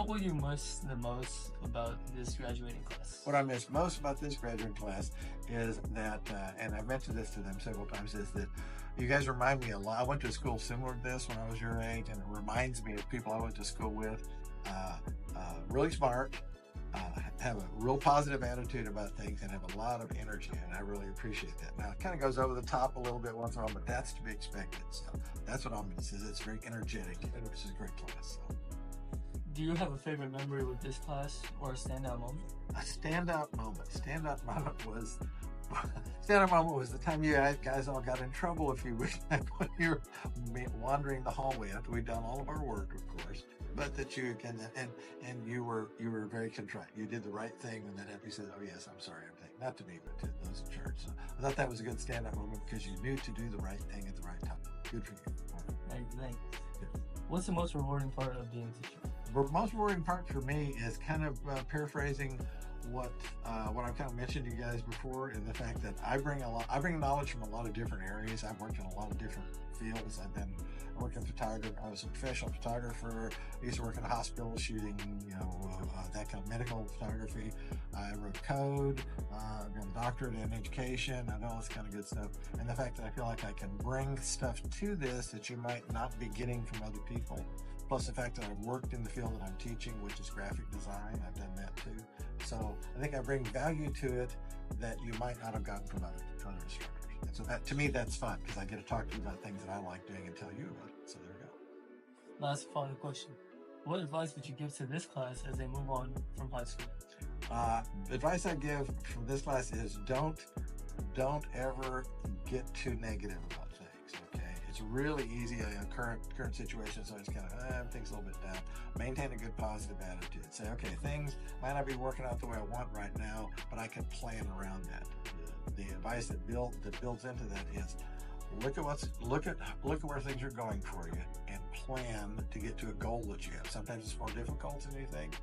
What will you miss the most about this graduating class? What I miss most about this graduating class is that, and I mentioned this to them several times, is that you guys remind me a lot. I went to a school similar to this when I was your age, and it reminds me of people I went to school with. Really smart, have a real positive attitude about things, and have a lot of energy, and I really appreciate that. Now, it kind of goes over the top a little bit once in a while, but that's to be expected. So that's what I'm miss. It's very energetic, and it's a great class. So. Do you have a favorite memory with this class or a standout moment? A standout moment. Standout moment was the time you guys all got in trouble a few weeks back when you were wandering the hallway after we'd done all of our work, of course. But that you can, and you were very contrite. You did the right thing, and then you said, "Oh yes, I'm sorry, everything." Not to me, but to those in church. So I thought that was a good standout moment because you knew to do the right thing at the right time. Good for you. Thanks. What's the most rewarding part of being a teacher? The most rewarding part for me is kind of paraphrasing what I've kind of mentioned to you guys before, and the fact that I bring knowledge from a lot of different areas. I've worked in a lot of different fields. I worked in photography. I was a professional photographer. I used to work in a hospital shooting, that kind of medical photography. I wrote code. I've got a doctorate in education. I know all this kind of good stuff. And the fact that I feel like I can bring stuff to this that you might not be getting from other people. Plus the fact that I've worked in the field that I'm teaching, which is graphic design. I've done that too. So I think I bring value to it that you might not have gotten from other instructors. And so that, to me, that's fun because I get to talk to you about things that I like doing and tell you about it. So there we go. Last final question. What advice would you give to this class as they move on from high school? The advice I give from this class is don't ever get too negative about things, okay? It's really easy in current situation, so it's kind of everything's a little bit down. Maintain a good positive attitude. Say, okay, things might not be working out the way I want right now, but I can plan around that. The advice that builds into that is look at where things are going for you and plan to get to a goal that you have. Sometimes it's more difficult than you think,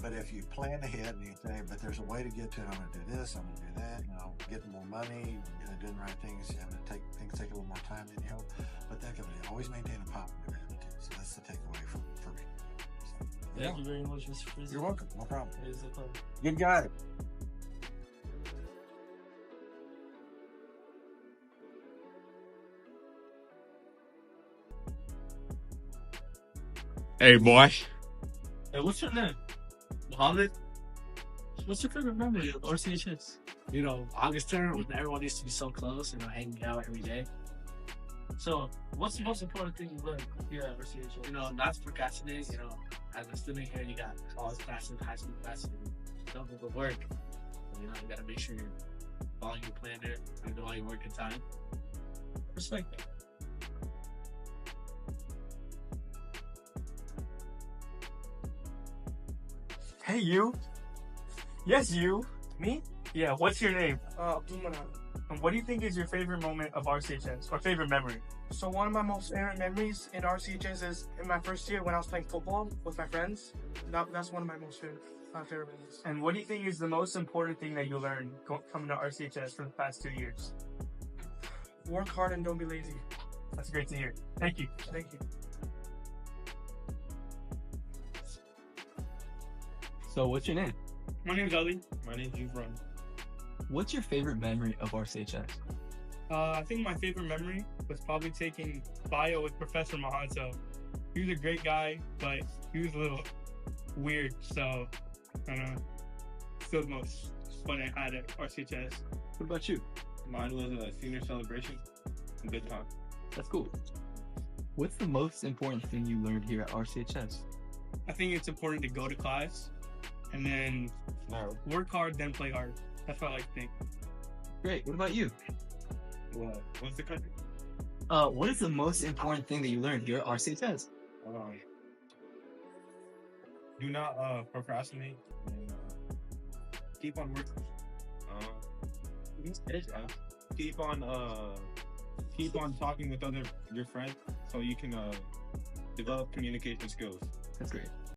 but if you plan ahead and you say, but there's a way to get to it, I'm going to do this, I'm going to do that, getting more money, doing the right things, and things take a little more time than you hope, but that can always maintain a positive attitude. So that's the takeaway for me. So, Thank you very much, Mr. Frizzy. You're welcome. No problem. It is a pleasure. Good guy. Hey, boy. Hey, what's your name? Mohammed? What's your favorite memory of RCHS? August term when everyone used to be so close, hanging out every day. So, what's the most important thing you learned here at RCHS? Not to procrastinate. As a student here, you got college classes, high school classes, don't go to work. You gotta make sure you're following your planner, you're doing all your work in time. Respect that. Hey, you. Yes, you. Me? Yeah, what's your name? Abdulmanap. And what do you think is your favorite moment of RCHS, or favorite memory? So one of my most favorite memories in RCHS is in my first year when I was playing football with my friends. That's one of my most favorite memories. And what do you think is the most important thing that you learned coming to RCHS for the past 2 years? Work hard and don't be lazy. That's great to hear. Thank you. Thank you. So, what's your name? My name's Ali. My name's Jufran. What's your favorite memory of RCHS? I think my favorite memory was probably taking bio with Professor Mahanto. He was a great guy, but he was a little weird, so I don't know. Still the most fun I had at RCHS. What about you? Mine was a senior celebration. Good time. That's cool. What's the most important thing you learned here at RCHS? I think it's important to go to class and then work hard, then play hard. That's what I like to think. Great. What about you? What? What's the country? What is the most important thing that you learned here at RCHS? Do not procrastinate and keep on working. Keep on talking with your friends so you can develop communication skills. That's great.